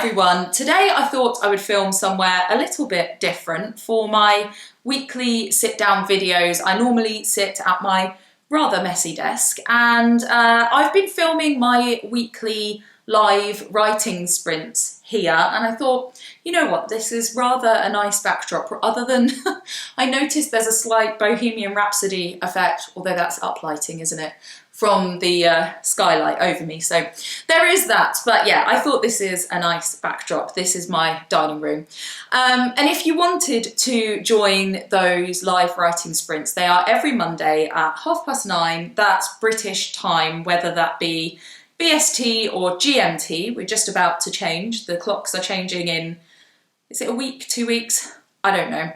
everyone. Today I thought I would film somewhere a little bit different for my weekly sit down videos. I normally sit at my rather messy desk and I've been filming my weekly live writing sprints here, and I thought, you know what, this is rather a nice backdrop, other than I noticed there's a slight Bohemian Rhapsody effect, although that's uplighting, isn't it, from the skylight over me. So there is that, but yeah, I thought this is a nice backdrop. This is my dining room. And if you wanted to join those live writing sprints, they are every Monday at 9:30. That's British time, whether that be BST or GMT. We're just about to change. The clocks are changing in, is it a week, 2 weeks? I don't know.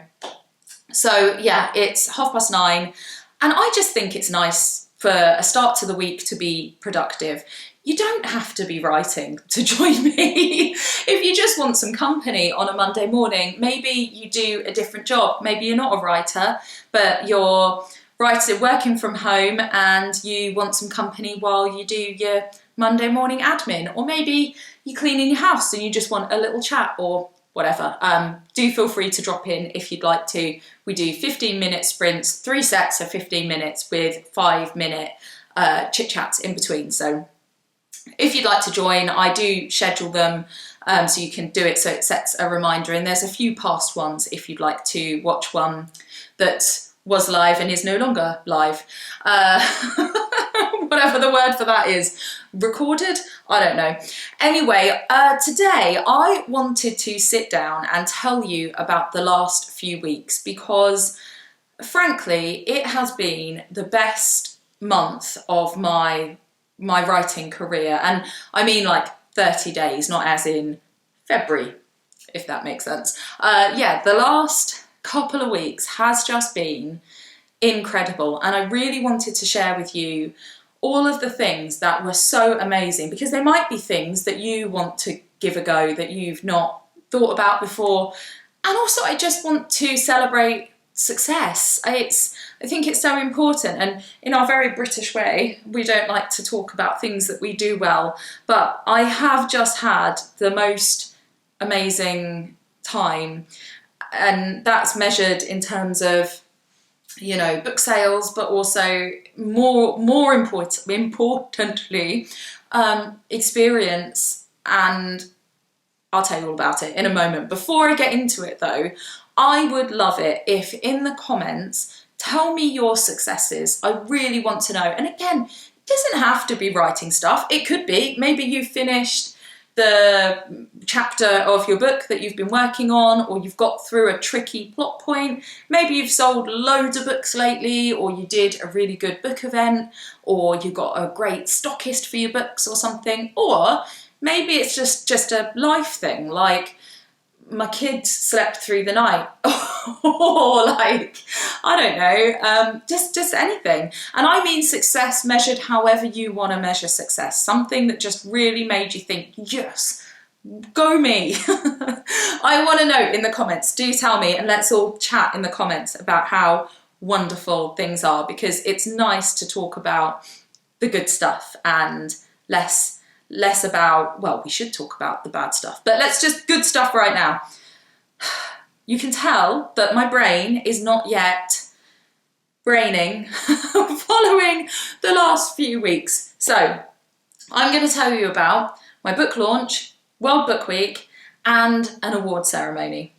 So yeah, it's 9:30. And I just think it's nice for a start to the week to be productive. You don't have to be writing to join me. If you just want some company on a Monday morning, maybe you do a different job. Maybe you're not a writer, but you're working from home and you want some company while you do your Monday morning admin, or maybe you're cleaning your house and you just want a little chat or whatever. Do feel free to drop in if you'd like to. We do 15-minute sprints, 3 sets of 15 minutes with 5-minute chit chats in between. So if you'd like to join, I do schedule them so you can do it so it sets a reminder, and there's a few past ones if you'd like to watch one that was live and is no longer live. Whatever the word for that is. Recorded? I don't know. Anyway, today I wanted to sit down and tell you about the last few weeks because, frankly, it has been the best month of my writing career. And I mean like 30 days, not as in February, if that makes sense. Yeah, the last couple of weeks has just been incredible, and I really wanted to share with you all of the things that were so amazing, because there might be things that you want to give a go that you've not thought about before. And also I just want to celebrate success. I think it's so important, and in our very British way, we don't like to talk about things that we do well, but I have just had the most amazing time, and that's measured in terms of, you know, book sales, but also more importantly, experience. And I'll tell you all about it in a moment. Before I get into it though, I would love it if in the comments, tell me your successes. I really want to know. And again, it doesn't have to be writing stuff. It could be, maybe you finished the chapter of your book that you've been working on, or you've got through a tricky plot point. Maybe you've sold loads of books lately, or you did a really good book event, or you got a great stockist for your books or something. Or maybe it's just a life thing, like my kids slept through the night, or like, I don't know, just anything. And I mean success measured however you want to measure success. Something that just really made you think, yes, go me. I want to know in the comments. Do tell me, and let's all chat in the comments about how wonderful things are, because it's nice to talk about the good stuff and less about, well, we should talk about the bad stuff, but let's just good stuff right now. You can tell that my brain is not yet braining following the last few weeks. So I'm going to tell you about my book launch, World Book Week, and an award ceremony.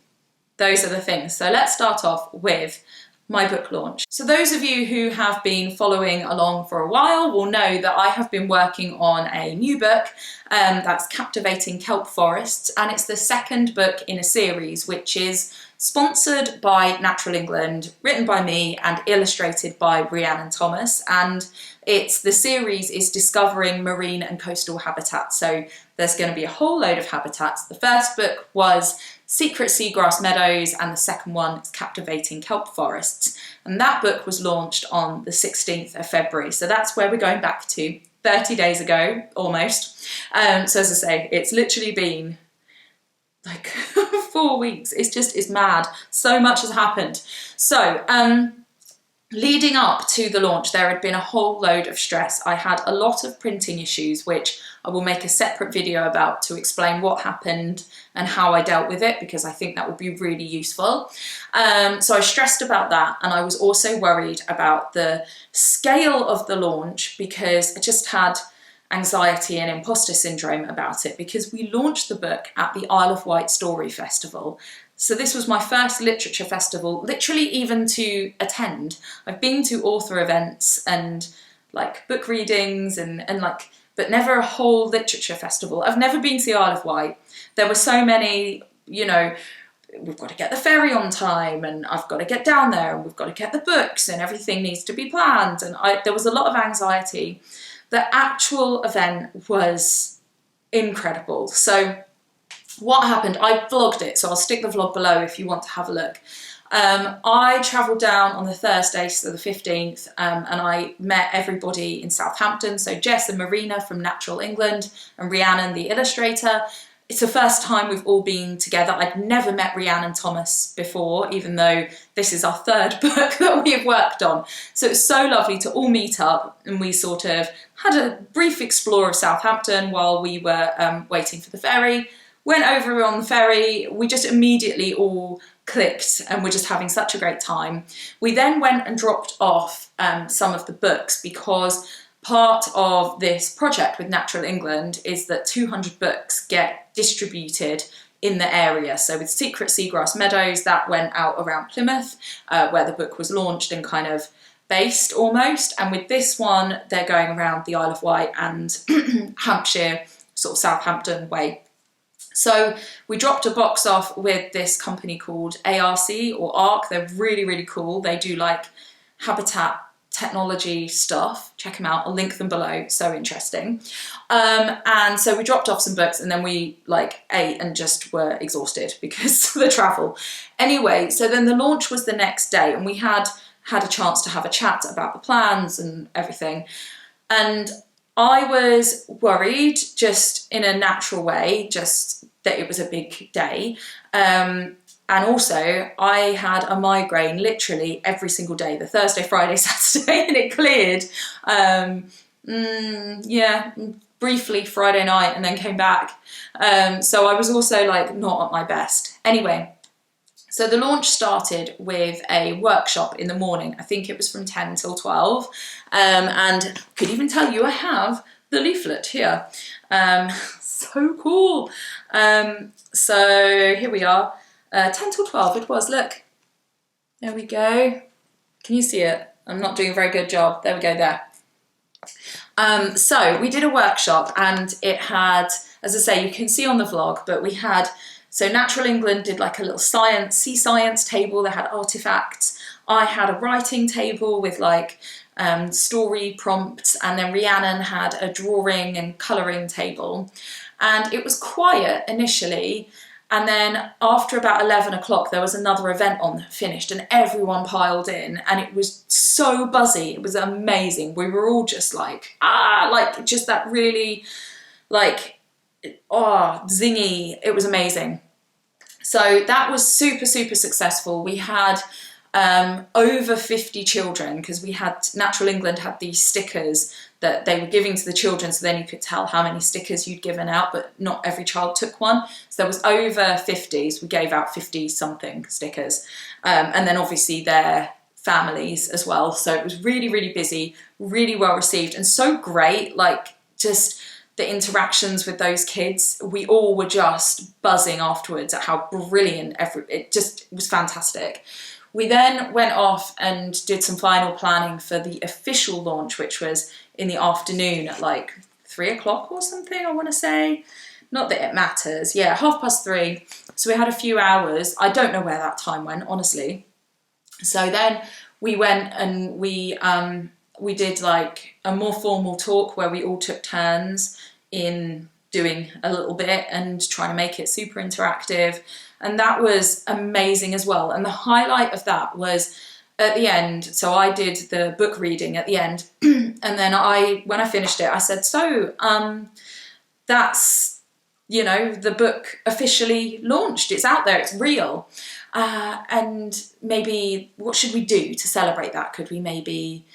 Those are the things. So let's start off with my book launch. So those of you who have been following along for a while will know that I have been working on a new book that's Captivating Kelp Forests, and it's the second book in a series which is sponsored by Natural England, written by me and illustrated by Rhiannon Thomas, and the series is discovering marine and coastal habitats. So there's going to be a whole load of habitats. The first book was Secret Seagrass Meadows, and the second one is Captivating Kelp Forests. And that book was launched on the 16th of February. So that's where we're going back to, 30 days ago, almost. So as I say, it's literally been like 4 weeks. It's mad. So much has happened. So leading up to the launch, there had been a whole load of stress. I had a lot of printing issues, which I will make a separate video about to explain what happened and how I dealt with it, because I think that would be really useful. So I stressed about that, and I was also worried about the scale of the launch, because I just had anxiety and imposter syndrome about it, because we launched the book at the IoW Story Festival. So this was my first literature festival, literally even to attend. I've been to author events and like book readings and like, but never a whole literature festival. I've never been to the Isle of Wight. There were so many, you know, we've got to get the ferry on time, and I've got to get down there, and we've got to get the books, and everything needs to be planned. And there was a lot of anxiety. The actual event was incredible. So what happened, I vlogged it, so I'll stick the vlog below if you want to have a look. I travelled down on the Thursday, so the 15th, and I met everybody in Southampton. So Jess and Marina from Natural England, and Rhiannon, the illustrator. It's the first time we've all been together. I'd never met Rhiannon Thomas before, even though this is our third book that we have worked on. So it's so lovely to all meet up, and we sort of had a brief explore of Southampton while we were waiting for the ferry. Went over on the ferry, we just immediately all clicked, and we're just having such a great time. We then went and dropped off some of the books, because part of this project with Natural England is that 200 books get distributed in the area. So with Seagrass Meadows, that went out around Plymouth, where the book was launched and kind of based almost. And with this one, they're going around the Isle of Wight and Hampshire, sort of Southampton way. So we dropped a box off with this company called ARC or ARC. They're really, really cool. They do like habitat technology stuff. Check them out. I'll link them below. So interesting. And so we dropped off some books, and then we like ate and just were exhausted because of the travel. Anyway, so then the launch was the next day, and we had a chance to have a chat about the plans and everything. And I was worried, just in a natural way, just that it was a big day. And also, I had a migraine literally every single day, the Thursday, Friday, Saturday, and it cleared, briefly Friday night, and then came back. So I was also like not at my best. Anyway, so the launch started with a workshop in the morning. I think it was from 10 till 12. And I could even tell you I have the leaflet here. So cool. So here we are. 10 till 12 it was, look. There we go. Can you see it? I'm not doing a very good job. There we go, there. So we did a workshop, and it had, as I say, you can see on the vlog, but we had, so Natural England did like a little sea science table. They had artifacts. I had a writing table with like story prompts, and then Rhiannon had a drawing and colouring table. And it was quiet initially, and then after about 11 o'clock there was another event on that finished, and everyone piled in, and it was so buzzy. It was amazing. We were all just like, like just that really like, zingy. It was amazing. So that was super, super successful. We had over 50 children, because we had, Natural England had these stickers that they were giving to the children, so then you could tell how many stickers you'd given out, but not every child took one. So there was over 50, so we gave out 50 something stickers. And then obviously their families as well. So it was really, really busy, really well received, and so great, like just the interactions with those kids. We all were just buzzing afterwards at how brilliant it was fantastic. We then went off and did some final planning for the official launch, which was in the afternoon at like 3 o'clock or something, I want to say. Not that it matters. Yeah, 3:30. So we had a few hours. I don't know where that time went, honestly. So then we went and we did like a more formal talk where we all took turns in doing a little bit and trying to make it super interactive. And that was amazing as well. And the highlight of that was at the end. So I did the book reading at the end. And then when I finished it, I said, so that's you know, the book officially launched. It's out there, it's real. And maybe what should we do to celebrate that? Could we maybe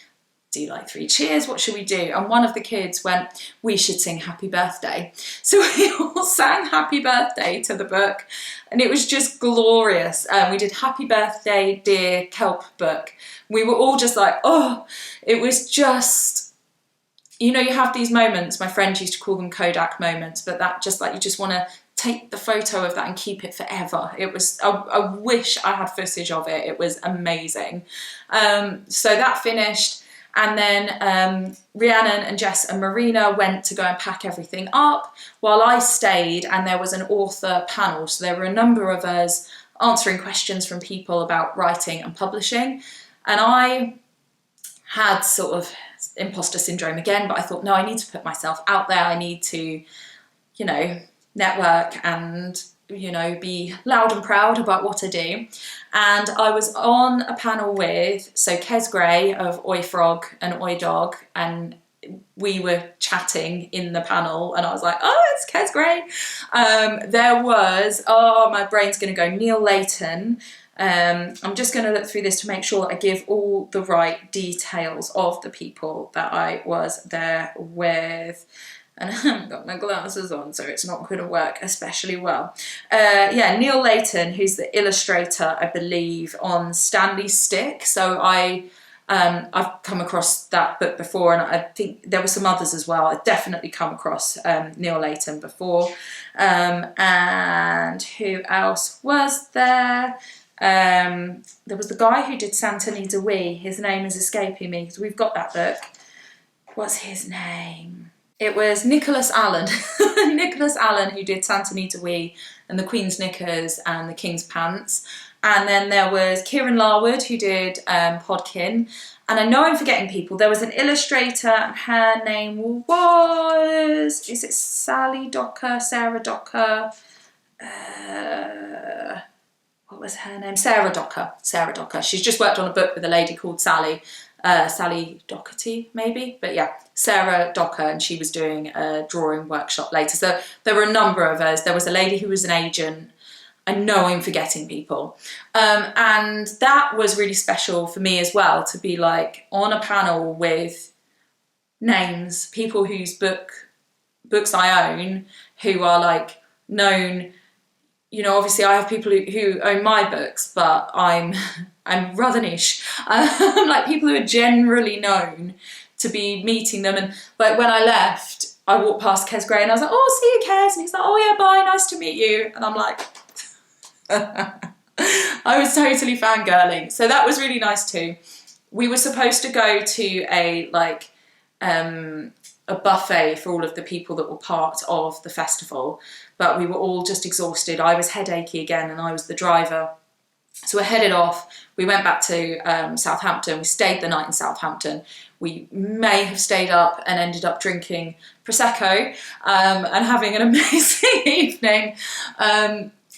do like 3 cheers? What should we do? And one of the kids went, we should sing happy birthday. So we all sang happy birthday to the book, and it was just glorious. We did happy birthday, dear Kelp book. We were all just like, oh, it was just, you know, you have these moments, my friend used to call them Kodak moments, but that just like, you just want to take the photo of that and keep it forever. It was, I wish I had footage of it. It was amazing. So that finished. And then Rhiannon and Jess and Marina went to go and pack everything up while I stayed, and there was an author panel. So there were a number of us answering questions from people about writing and publishing. And I had sort of imposter syndrome again, but I thought, no, I need to put myself out there. I need to, you know, network and, you know, be loud and proud about what I do. And I was on a panel with, so Kes Gray of Oi Frog and Oi Dog, and we were chatting in the panel, and I was like, oh, it's Kes Gray. There was, oh, my brain's going to go, Neil Layton. I'm just going to look through this to make sure that I give all the right details of the people that I was there with. And I haven't got my glasses on, so it's not going to work especially well. Yeah, Neil Layton, who's the illustrator, I believe, on Stanley Stick. So I've come across that book before, and I think there were some others as well. I've definitely come across Neil Layton before. And who else was there? There was the guy who did Santa Needs a Wee. His name is escaping me because we've got that book. What's his name? It was Nicholas Allen. Nicholas Allen, who did Santa Needs a Wee and the Queen's Knickers and the King's Pants. And then there was Kieran Larwood, who did Podkin. And I know I'm forgetting people. There was an illustrator, and her name was, is it Sally Docker, Sarah Docker? What was her name? Sarah Docker. Sarah Docker. She's just worked on a book with a lady called Sally. Sally Doherty, maybe, but yeah, Sarah Docker, and she was doing a drawing workshop later. So there were a number of us. There was a lady who was an agent. I know I'm forgetting people. And that was really special for me as well, to be like on a panel with names, people whose books I own, who are like known. You know, obviously I have people who own my books, but I'm rather niche. Like people who are generally known, to be meeting them. And like when I left, I walked past Kes Gray and I was like, oh, see you, Kes. And he's like, oh yeah, bye, nice to meet you. And I'm like, I was totally fangirling. So that was really nice too. We were supposed to go to a buffet for all of the people that were part of the festival, but we were all just exhausted. I was headachy again, and I was the driver. So we headed off. We went back to Southampton. We stayed the night in Southampton. We may have stayed up and ended up drinking Prosecco and having an amazing evening.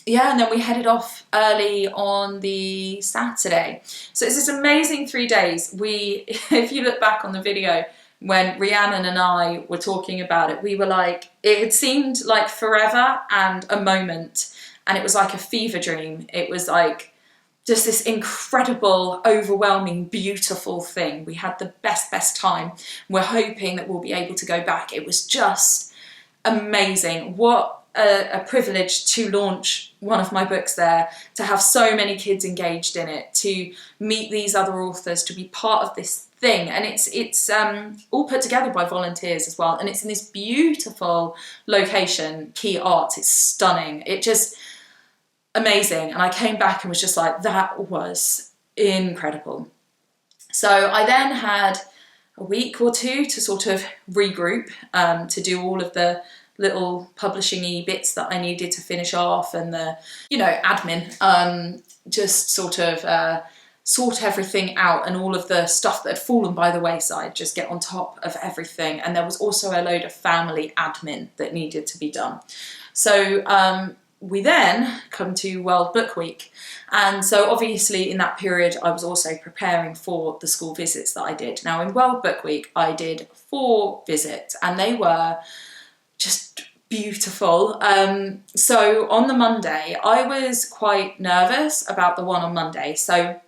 Yeah, and then we headed off early on the Saturday. So it's this amazing 3 days. If you look back on the video, when Rhiannon and I were talking about it, we were like, it had seemed like forever and a moment, and it was like a fever dream. It was like just this incredible, overwhelming, beautiful thing. We had the best time. We're hoping that we'll be able to go back. It was just amazing. What a privilege to launch one of my books there, to have so many kids engaged in it, to meet these other authors, to be part of this thing. And it's all put together by volunteers as well, and it's in this beautiful location, Key Arts. It's stunning. It just amazing. And I came back and was just like, that was incredible. So I then had a week or two to sort of regroup, to do all of the little publishing-y bits that I needed to finish off, and the, you know, admin, just sort of sort everything out, and all of the stuff that had fallen by the wayside, just get on top of everything. And there was also a load of family admin that needed to be done. So we then come to World Book Week. And so obviously in that period, I was also preparing for the school visits that I did. Now in World Book Week, I did 4 visits, and they were just beautiful. So on the Monday, I was quite nervous about the one on Monday. So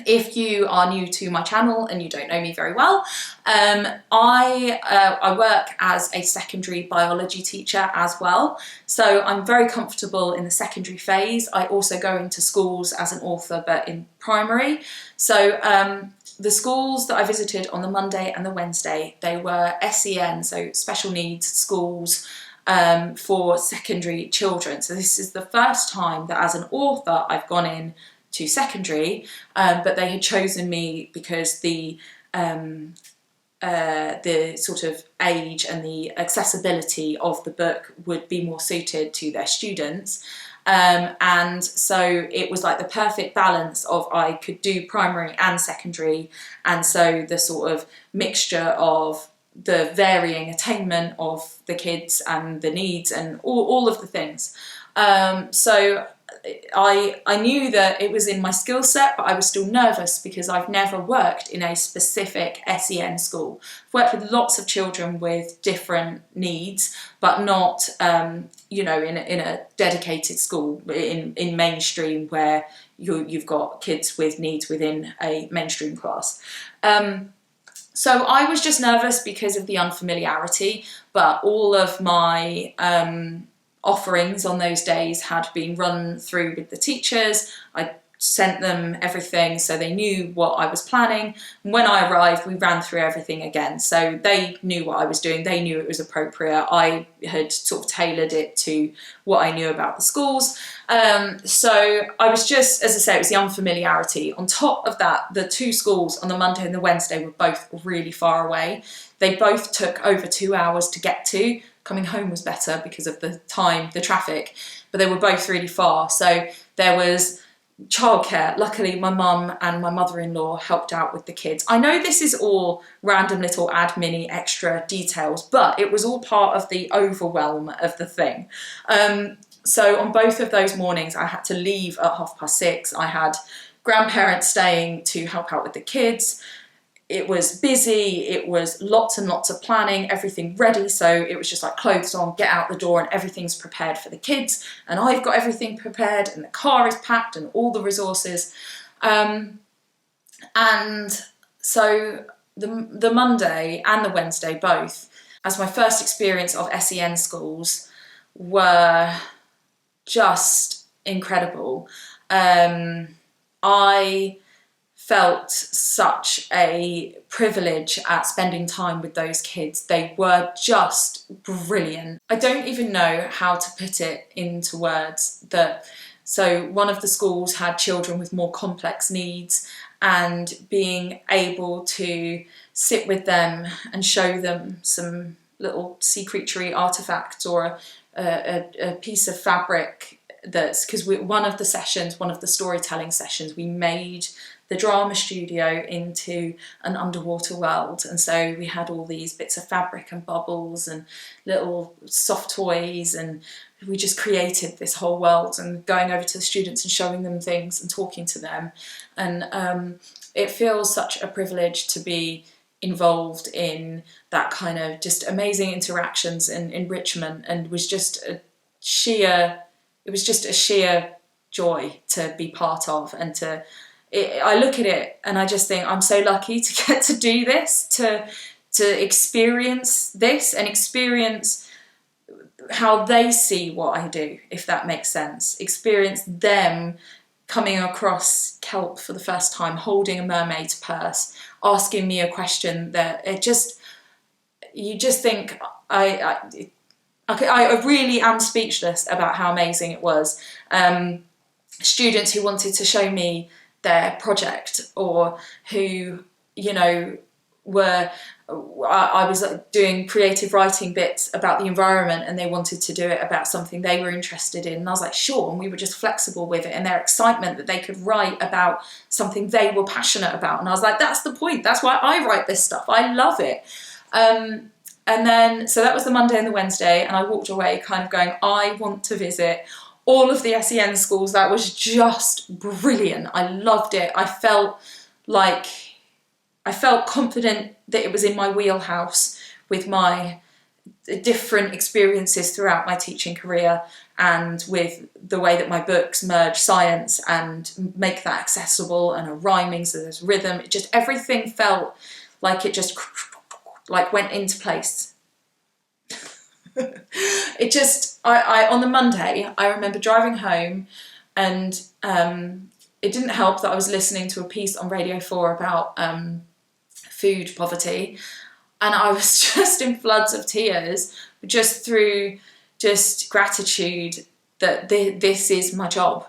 if you are new to my channel and you don't know me very well, I work as a secondary biology teacher as well. So I'm very comfortable in the secondary phase. I also go into schools as an author, but in primary. So the schools that I visited on the Monday and the Wednesday, they were SEN, so special needs schools for secondary children. So this is the first time that as an author I've gone in to secondary, but they had chosen me because the sort of age and the accessibility of the book would be more suited to their students. And so it was like the perfect balance of I could do primary and secondary, and so the sort of mixture of the varying attainment of the kids and the needs and all of the things. So I knew that it was in my skill set, but I was still nervous because I've never worked in a specific SEN school. I've worked with lots of children with different needs, but not, you know, in a dedicated school in mainstream where you've got kids with needs within a mainstream class. So I was just nervous because of the unfamiliarity, but all of my offerings on those days had been run through with the teachers. I sent them everything so they knew what I was planning. And when I arrived, we ran through everything again. So they knew what I was doing. They knew it was appropriate. I had sort of tailored it to what I knew about the schools. So I was just, as I say, it was the unfamiliarity. On top of that, the two schools on the Monday and the Wednesday were both really far away. They both took over 2 hours to get to. Coming home was better because of the time, the traffic, but they were both really far. So there was childcare. Luckily, my mum and my mother-in-law helped out with the kids. I know this is all random little admin extra details, but it was all part of the overwhelm of the thing. So on both of those mornings, I had to leave at 6:30. I had grandparents staying to help out with the kids. It was busy, it was lots and lots of planning, everything ready, so it was just like clothes on, get out the door, and everything's prepared for the kids, and I've got everything prepared, and the car is packed, and all the resources. And so the Monday and the Wednesday both, as my first experience of SEN schools, were just incredible. I felt such a privilege at spending time with those kids. They were just brilliant. I don't even know how to put it into words. So one of the schools had children with more complex needs, and being able to sit with them and show them some little sea creaturey artifacts or a piece of fabric, that's because one of the storytelling sessions, we made the drama studio into an underwater world, and so we had all these bits of fabric and bubbles and little soft toys, and we just created this whole world, and going over to the students and showing them things and talking to them. And it feels such a privilege to be involved in that kind of just amazing interactions and enrichment, and was just a sheer joy to be part of. And I look at it and I just think I'm so lucky to get to do this, to experience this and experience how they see what I do, if that makes sense. Experience them coming across kelp for the first time, holding a mermaid's purse, asking me a question that you just think, I really am speechless about how amazing it was. Students who wanted to show me their project, or who, I was doing creative writing bits about the environment, and they wanted to do it about something they were interested in, and I was like, sure, and we were just flexible with it, and their excitement that they could write about something they were passionate about, and I was like, that's the point, that's why I write this stuff, I love it. And then, so that was the Monday and the Wednesday, and I walked away kind of going, I want to visit all of the SEN schools. That was just brilliant. I loved it. I felt confident that it was in my wheelhouse with my different experiences throughout my teaching career, and with the way that my books merge science and make that accessible and are rhyming, so there's rhythm. It just, everything felt like it just like went into place. It just, I on the Monday, I remember driving home, and it didn't help that I was listening to a piece on Radio 4 about food poverty, and I was just in floods of tears, just through just gratitude that this is my job.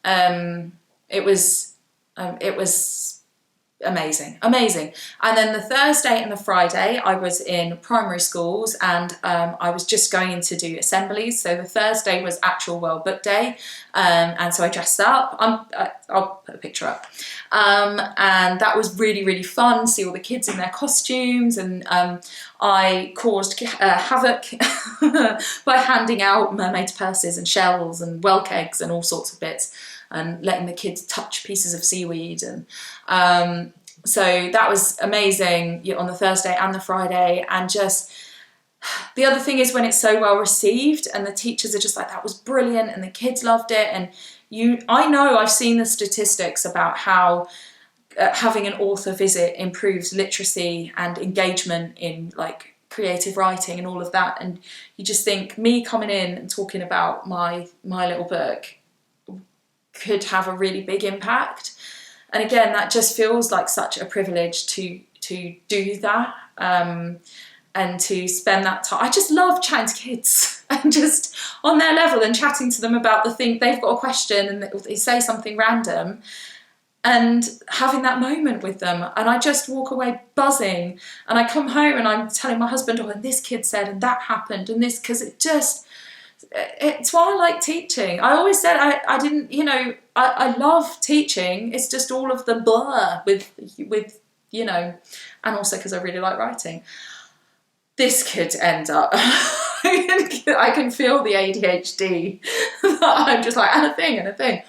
It was amazing. And then the Thursday and the Friday, I was in primary schools, and I was just going in to do assemblies. So the Thursday was actual World Book Day, and so I dressed up. I'll put a picture up. And that was really, really fun, see all the kids in their costumes, and I caused havoc by handing out mermaid purses and shells and whelk eggs and all sorts of bits, and letting the kids touch pieces of seaweed. And so that was amazing on the Thursday and the Friday. And just, the other thing is when it's so well received and the teachers are just like, that was brilliant, and the kids loved it. And I know I've seen the statistics about how having an author visit improves literacy and engagement in like creative writing and all of that. And you just think, me coming in and talking about my little book could have a really big impact. And again, that just feels like such a privilege to do that, and to spend that time. I just love chatting to kids and just on their level and chatting to them about the thing. They've got a question and they say something random, and having that moment with them. And I just walk away buzzing, and I come home and I'm telling my husband, oh, and this kid said, and that happened, and this, because it's why I like teaching. I always said I didn't, I love teaching. It's just all of the blur with and also because I really like writing. This could end up, I can feel the ADHD. I'm just like, and a thing.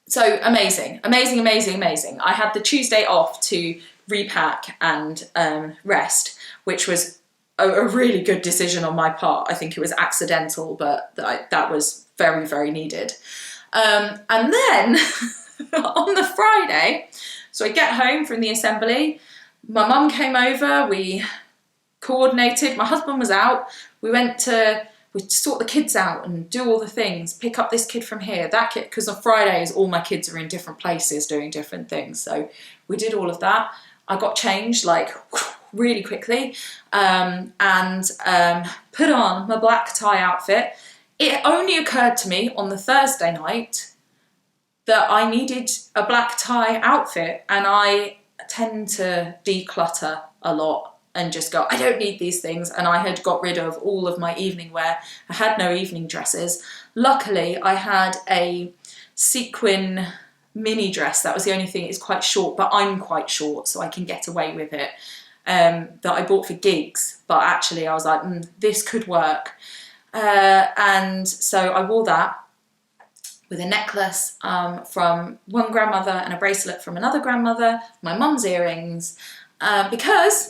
So amazing. I had the Tuesday off to repack and rest, which was a really good decision on my part. I think it was accidental, but that was very, very needed. And then on the Friday, so I get home from the assembly, my mum came over, we coordinated, my husband was out, we sort the kids out and do all the things, pick up this kid from here, that kid, because on Fridays all my kids are in different places doing different things. So we did all of that. I got changed like really quickly, and put on my black tie outfit. It only occurred to me on the Thursday night that I needed a black tie outfit, and I tend to declutter a lot and just go, I don't need these things. And I had got rid of all of my evening wear. I had no evening dresses. Luckily, I had a sequin mini dress. That was the only thing. It's quite short, but I'm quite short, so I can get away with it. That I bought for gigs, but actually I was like, this could work. And so I wore that with a necklace from one grandmother and a bracelet from another grandmother, my mum's earrings, because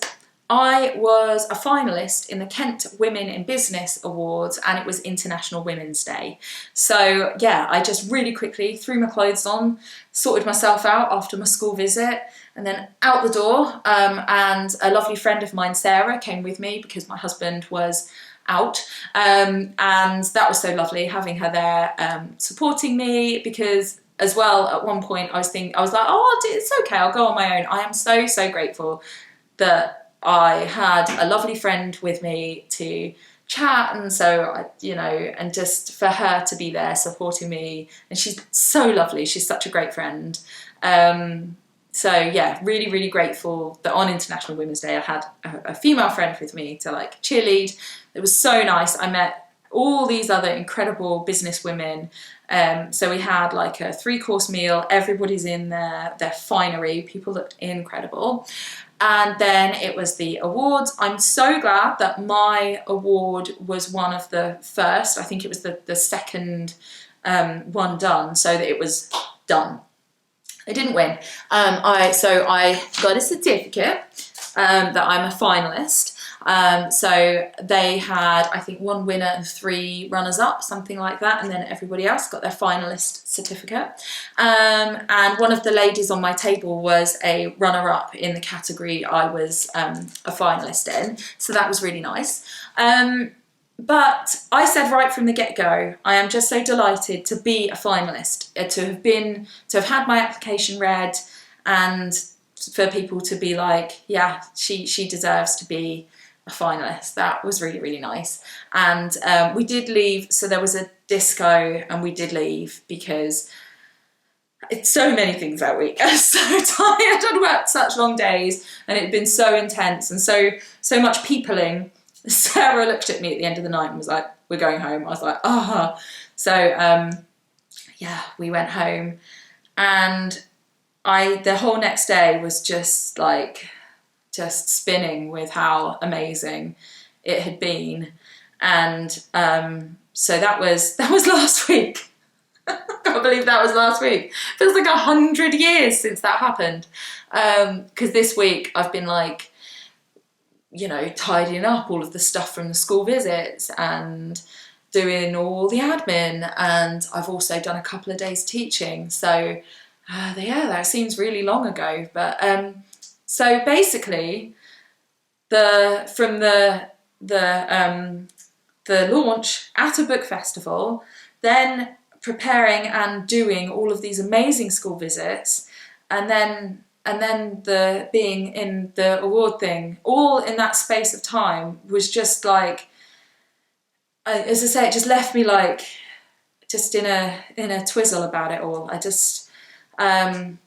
I was a finalist in the Kent Women in Business Awards, and it was International Women's Day. So yeah, I just really quickly threw my clothes on, sorted myself out after my school visit, and then out the door. And a lovely friend of mine, Sarah, came with me because my husband was out. And that was so lovely having her there, supporting me, because as well, at one point I was like, oh, it's okay, I'll go on my own. I am so, so grateful that I had a lovely friend with me to chat, and so and just for her to be there supporting me, and she's so lovely. She's such a great friend. So yeah, really, really grateful that on International Women's Day I had a female friend with me to like cheerlead. It was so nice. I met all these other incredible business women. So we had like a 3-course meal. Everybody's in their finery. People looked incredible. And then it was the awards. I'm so glad that my award was one of the first. I think it was the second one done, so that it was done. I didn't win. So I got a certificate that I'm a finalist. So they had, I think, 1 winner and 3 runners-up, something like that, and then everybody else got their finalist certificate. And one of the ladies on my table was a runner-up in the category I was a finalist in, so that was really nice. But I said right from the get-go, I am just so delighted to be a finalist, to have had my application read, and for people to be like, yeah, she deserves to be a finalist. That was really, really nice. And we did leave, so there was a disco, and we did leave because it's so many things that week. I was so tired. I'd worked such long days, and it had been so intense and so much peopling. Sarah looked at me at the end of the night and was like, we're going home. I was like, oh. So, yeah, we went home, and the whole next day was just spinning with how amazing it had been. And so that was last week. I can't believe that was last week. Feels like 100 years since that happened. Because this week I've been tidying up all of the stuff from the school visits and doing all the admin, and I've also done a couple of days teaching. So that seems really long ago. But so basically, from the launch at a book festival, then preparing and doing all of these amazing school visits, and then the being in the award thing, all in that space of time, was just like, as I say, it just left me just in a twizzle about it all. I just, and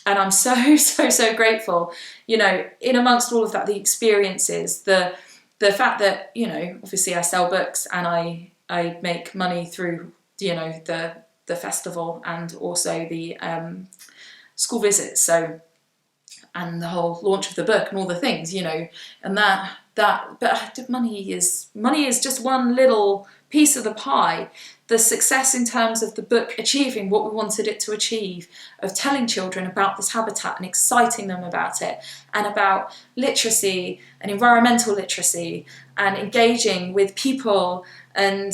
I'm so grateful, in amongst all of that, the experiences, the fact that, obviously I sell books and I make money through, the festival and also the school visits, and the whole launch of the book and all the things, and but money is just one little piece of the pie. The success in terms of the book achieving what we wanted it to achieve, of telling children about this habitat and exciting them about it, and about literacy and environmental literacy and engaging with people, and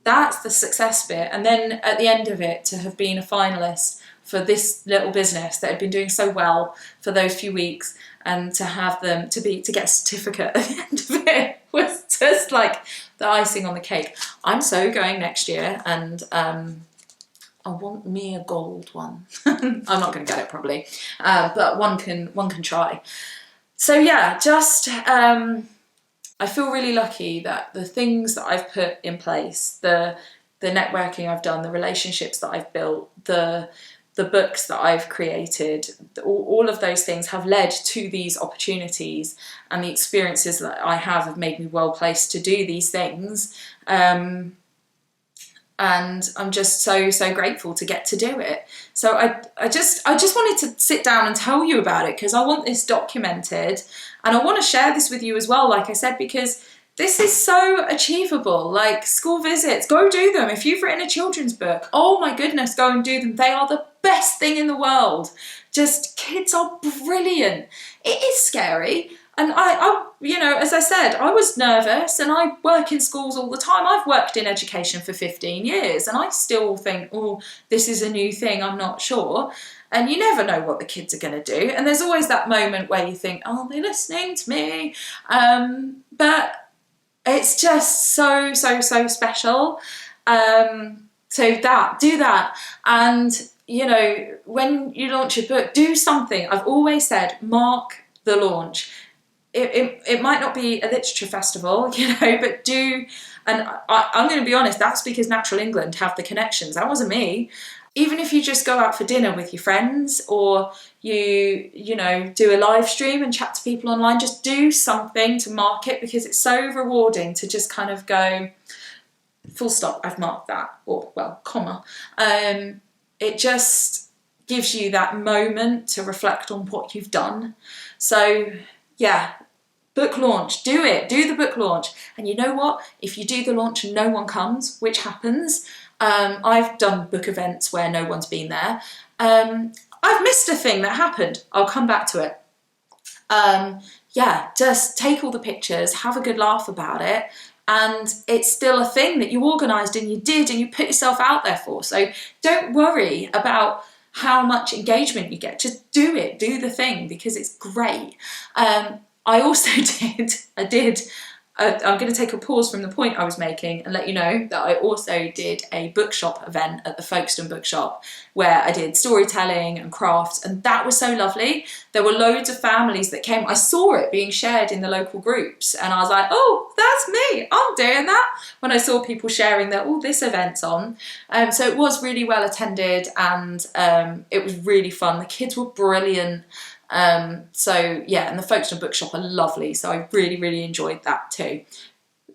that's the success bit. And then at the end of it, to have been a finalist for this little business that had been doing so well for those few weeks, and to have them to get a certificate at the end of it, was just like the icing on the cake. I'm so going next year, and I want me a gold one. I'm not going to get it probably, but one can try. So yeah, just I feel really lucky that the things that I've put in place, the networking I've done, the relationships that I've built, the books that I've created, all of those things have led to these opportunities, and the experiences that I have made me well placed to do these things. And I'm just so grateful to get to do it. So I just wanted to sit down and tell you about it, because I want this documented, and I want to share this with you as well, like I said, because this is so achievable. Like school visits, go do them. If you've written a children's book, oh my goodness, go and do them. They are the best thing in the world. Just, kids are brilliant. It is scary. And I as I said, I was nervous, and I work in schools all the time. I've worked in education for 15 years, and I still think, oh, this is a new thing, I'm not sure. And you never know what the kids are going to do. And there's always that moment where you think, oh, they're listening to me. But it's just so special. So do that. And, when you launch a book, do something. I've always said, mark the launch. It might not be a literature festival, but do. And I'm going to be honest, that's because Natural England have the connections. That wasn't me. Even if you just go out for dinner with your friends, or you do a live stream and chat to people online, just do something to mark it, because it's so rewarding to just kind of go, full stop, I've marked that, or, well, comma. It just gives you that moment to reflect on what you've done. So, yeah, book launch, do it, do the book launch. And you know what? If you do the launch and no one comes, which happens, I've done book events where no one's been there. I've missed a thing that happened. I'll come back to it. Yeah, just take all the pictures, have a good laugh about it, and it's still a thing that you organised and you did and you put yourself out there for. So don't worry about how much engagement you get. Just do it, do the thing, because it's great. I also I'm going to take a pause from the point I was making and let you know that I also did a bookshop event at the Folkestone Bookshop where I did storytelling and crafts, and that was so lovely. There were loads of families that came. I saw it being shared in the local groups and I was like, oh, that's me, I'm doing that, when I saw people sharing that, oh, this event's on. So it was really well attended, and it was really fun. The kids were brilliant. So yeah, and the Folkestone Bookshop are lovely, so I really, really enjoyed that too.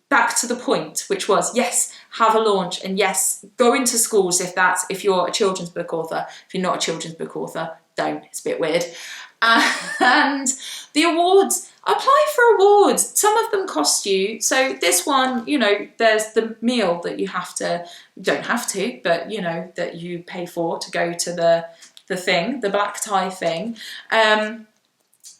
Back to the point, which was, yes, have a launch, and yes, go into schools if you're a children's book author. If you're not a children's book author, don't, it's a bit weird. And the awards, apply for awards. Some of them cost you. So this one, you know, there's the meal that you don't have to, but you know, that you pay for to go to the black tie thing.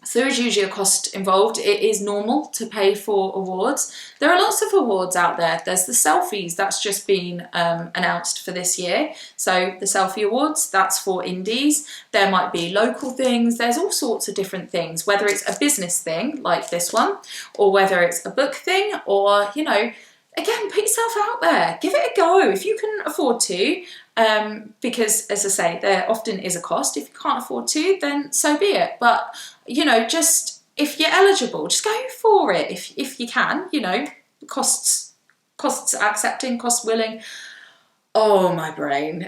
So there is usually a cost involved. It is normal to pay for awards. There are lots of awards out there. There's the selfies, that's just been announced for this year. So the selfie awards, that's for indies. There might be local things. There's all sorts of different things, whether it's a business thing like this one, or whether it's a book thing, or, you know, again, put yourself out there, give it a go if you can afford to. Because, as I say, there often is a cost. If you can't afford to, then so be it. But, you know, just if you're eligible, just go for it if you can. You know, costs accepting, costs willing. Oh, my brain.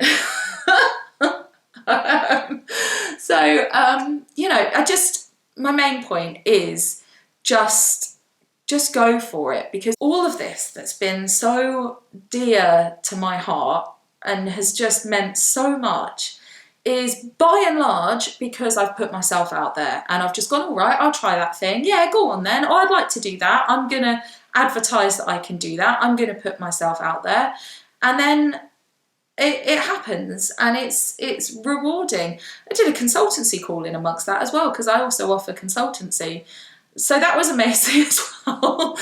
You know, my main point is just go for it, because all of this that's been so dear to my heart and has just meant so much is by and large because I've put myself out there and I've just gone, all right, I'll try that thing. Yeah, go on then. Oh, I'd like to do that. I'm going to advertise that I can do that. I'm going to put myself out there. And then it happens, and it's rewarding. I did a consultancy call in amongst that as well, because I also offer consultancy. So that was amazing as well.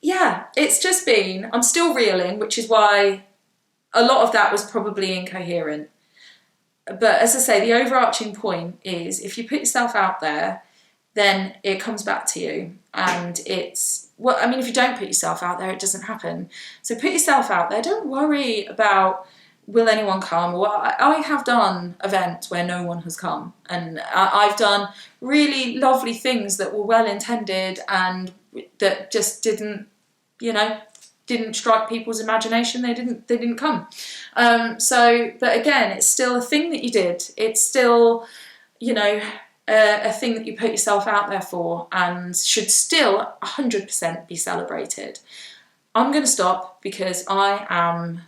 Yeah, it's just been, I'm still reeling, which is why a lot of that was probably incoherent. But as I say, the overarching point is if you put yourself out there, then it comes back to you. And it's, well, I mean, if you don't put yourself out there, it doesn't happen. So put yourself out there. Don't worry about will anyone come. Well, I have done events where no one has come. And I've done really lovely things that were well intended and that just didn't, you know, didn't strike people's imagination. They didn't come. But again, it's still a thing that you did. It's still, you know, a thing that you put yourself out there for, and should still 100% be celebrated. I'm going to stop because I am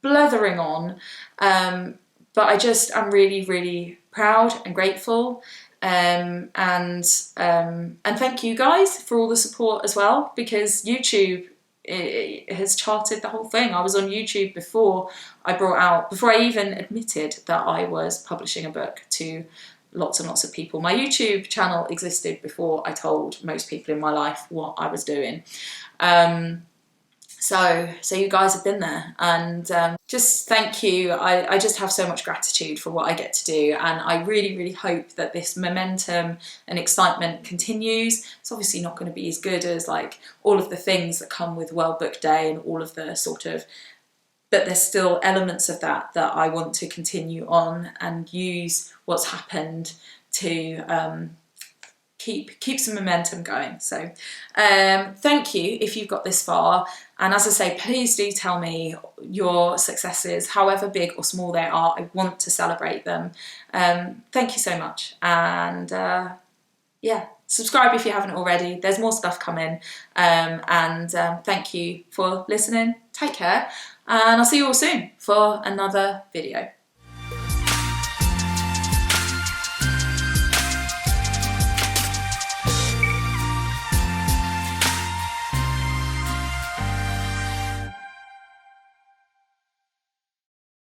blethering on, but I'm really, really proud and grateful. And thank you guys for all the support as well, because YouTube, it has charted the whole thing. I was on YouTube before I even admitted that I was publishing a book to lots and lots of people. My YouTube channel existed before I told most people in my life what I was doing. So you guys have been there, and just thank you. I just have so much gratitude for what I get to do, and I really, really hope that this momentum and excitement continues. It's obviously not going to be as good as like all of the things that come with World Book Day and all of the sort of, but there's still elements of that I want to continue on and use what's happened to keep some momentum going. So thank you if you've got this far, and as I say, please do tell me your successes, however big or small they are. I want to celebrate them. Thank you so much, and yeah, subscribe if you haven't already. There's more stuff coming, and thank you for listening. Take care, and I'll see you all soon for another video.